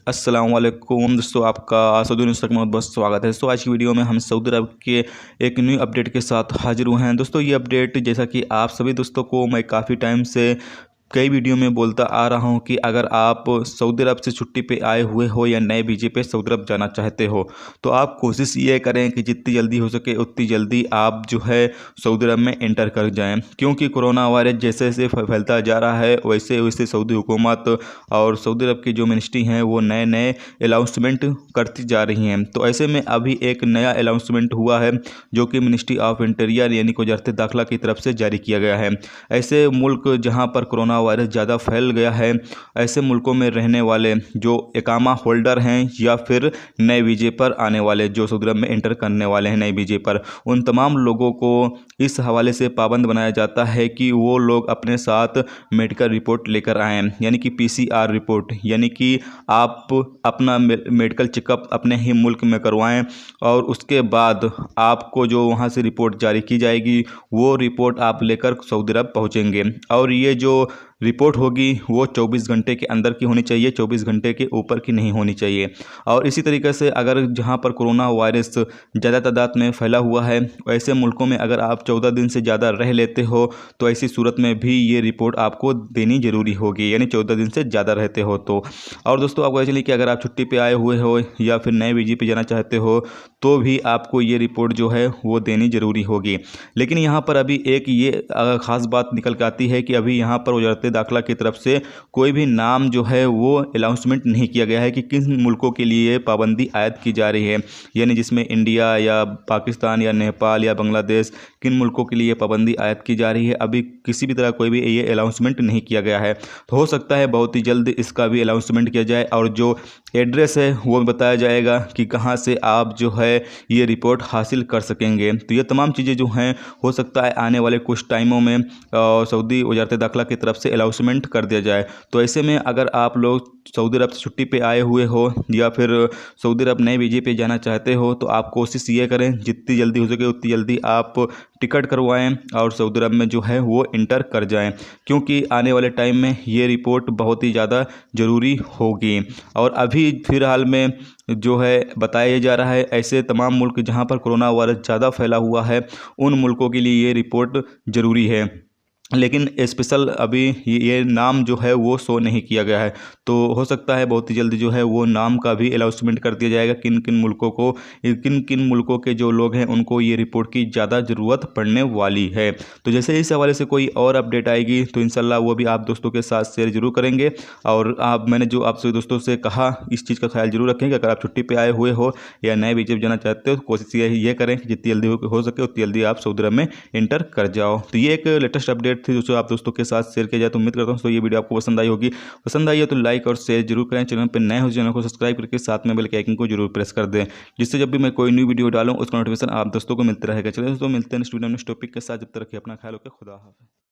अस्सलामुअलैकुम दोस्तों, आपका सऊदी न्यूज़ तक में बहुत बहुत स्वागत है। दोस्तों आज की वीडियो में हम सऊदी अरब के एक न्यू अपडेट के साथ हाजिर हुए हैं। दोस्तों ये अपडेट जैसा कि आप सभी दोस्तों को मैं काफ़ी टाइम से कई वीडियो में बोलता आ रहा हूं कि अगर आप सऊदी अरब से छुट्टी पे आए हुए हो या नए वीज़े पे सऊदी अरब जाना चाहते हो तो आप कोशिश ये करें कि जितनी जल्दी हो सके उतनी जल्दी आप जो है सऊदी अरब में एंटर कर जाएं, क्योंकि कोरोना वायरस जैसे जैसे फैलता जा रहा है वैसे वैसे सऊदी हुकूमत और सऊदी अरब की जो मिनिस्ट्री हैं वो नए नए अनाउंसमेंट करती जा रही हैं। तो ऐसे में अभी एक नया अनाउंसमेंट हुआ है जो कि मिनिस्ट्री ऑफ इंटीरियर यानी कि वजारत दाखिला की तरफ से जारी किया गया है। ऐसे मुल्क जहाँ पर कोरोना वायरस ज़्यादा फैल गया है, ऐसे मुल्कों में रहने वाले जो इकामा होल्डर हैं या फिर नए वीज़े पर आने वाले जो सऊदी अरब में एंटर करने वाले हैं नए वीज़े पर, उन तमाम लोगों को इस हवाले से पाबंद बनाया जाता है कि वो लोग अपने साथ मेडिकल रिपोर्ट लेकर आएँ, यानी कि PCR रिपोर्ट, यानी कि आप अपना मेडिकल चेकअप अपने ही मुल्क में करवाएं और उसके बाद आपको जो वहाँ से रिपोर्ट जारी की जाएगी वो रिपोर्ट आप लेकर सऊदी अरब पहुँचेंगे। और ये जो रिपोर्ट होगी वो 24 घंटे के अंदर की होनी चाहिए, 24 घंटे के ऊपर की नहीं होनी चाहिए। और इसी तरीके से अगर जहां पर कोरोना वायरस ज़्यादा तादाद में फैला हुआ है ऐसे मुल्कों में अगर आप 14 दिन से ज़्यादा रह लेते हो तो ऐसी सूरत में भी ये रिपोर्ट आपको देनी ज़रूरी होगी, यानी 14 दिन से ज़्यादा रहते हो तो। और दोस्तों आपको चलिए कि अगर आप छुट्टी पर आए हुए हो या फिर नए वीज़े पे जाना चाहते हो तो भी आपको ये रिपोर्ट जो है वो देनी ज़रूरी होगी। लेकिन यहाँ पर अभी एक ये ख़ास बात निकल के आती है कि अभी यहाँ पर वजारत दाखिला की तरफ से कोई भी नाम जो है वो अनाउंसमेंट नहीं किया गया है कि किन मुल्कों के लिए पाबंदी आयद की जा रही है, यानी जिसमें इंडिया या पाकिस्तान या नेपाल या बांग्लादेश, किन मुल्कों के लिए पाबंदी आयद की जा रही है। अभी किसी भी तरह कोई भी ये अनाउंसमेंट नहीं किया गया है। तो हो सकता है बहुत ही जल्द इसका भी अनाउंसमेंट किया जाए और जो एड्रेस है वो बताया जाएगा कि कहाँ से आप जो है ये रिपोर्ट हासिल कर सकेंगे। तो ये तमाम चीज़ें जो हैं हो सकता है आने वाले कुछ टाइमों में सऊदी वजारत दाखिला की तरफ से अनाउंसमेंट कर दिया जाए। तो ऐसे में अगर आप लोग सऊदी अरब से छुट्टी पे आए हुए हो या फिर सऊदी अरब नए वीज़े पे जाना चाहते हो तो आप कोशिश ये करें जितनी जल्दी हो सके उतनी जल्दी आप टिकट करवाएं और सऊदी अरब में जो है वो इंटर कर जाएं, क्योंकि आने वाले टाइम में ये रिपोर्ट बहुत ही ज़्यादा ज़रूरी होगी। और अभी फ़िलहाल में जो है बताया जा रहा है ऐसे तमाम मुल्क जहां पर कोरोना वायरस ज़्यादा फैला हुआ है उन मुल्कों के लिए ये रिपोर्ट ज़रूरी है, लेकिन स्पेशल अभी ये नाम जो है वो शो नहीं किया गया है। तो हो सकता है बहुत ही जल्दी जो है वो नाम का भी अनाउंसमेंट कर दिया जाएगा किन किन मुल्कों को, किन किन मुल्कों के जो लोग हैं उनको ये रिपोर्ट की ज़्यादा ज़रूरत पड़ने वाली है। तो जैसे इस हवाले से कोई और अपडेट आएगी तो इंशाल्लाह वो भी आप दोस्तों के साथ शेयर जरूर करेंगे। और मैंने जो आपसे दोस्तों से कहा इस चीज़ का ख्याल जरूर रखें कि अगर आप छुट्टी पर आए हुए हो या नए वीज़े जाना चाहते हो तो कोशिश ये करें कि जितनी जल्दी हो सके उतनी जल्दी आप सऊदी अरब में एंटर कर जाओ। तो ये एक लेटेस्ट अपडेट थी जो आप दोस्तों के साथ शेयर किया जाए। तो उम्मीद करता हूं तो ये वीडियो आपको पसंद आई होगी। पसंद आई है तो लाइक और शेयर जरूर करें। चैनल पर नए हो चैनल को सब्सक्राइब करके साथ में बेल के आइकन को जरूर प्रेस कर दें, जिससे जब भी मैं कोई न्यू वीडियो डालूं उसका नोटिफिकेशन आप दोस्तों को मिलता रहेगा। चलिए दोस्तों मिलते हैं नेक्स्ट वीडियो में नेक्स्ट टॉपिक के साथ। जब तक रखिए अपना ख्याल रखें। खुदा हाफिज़।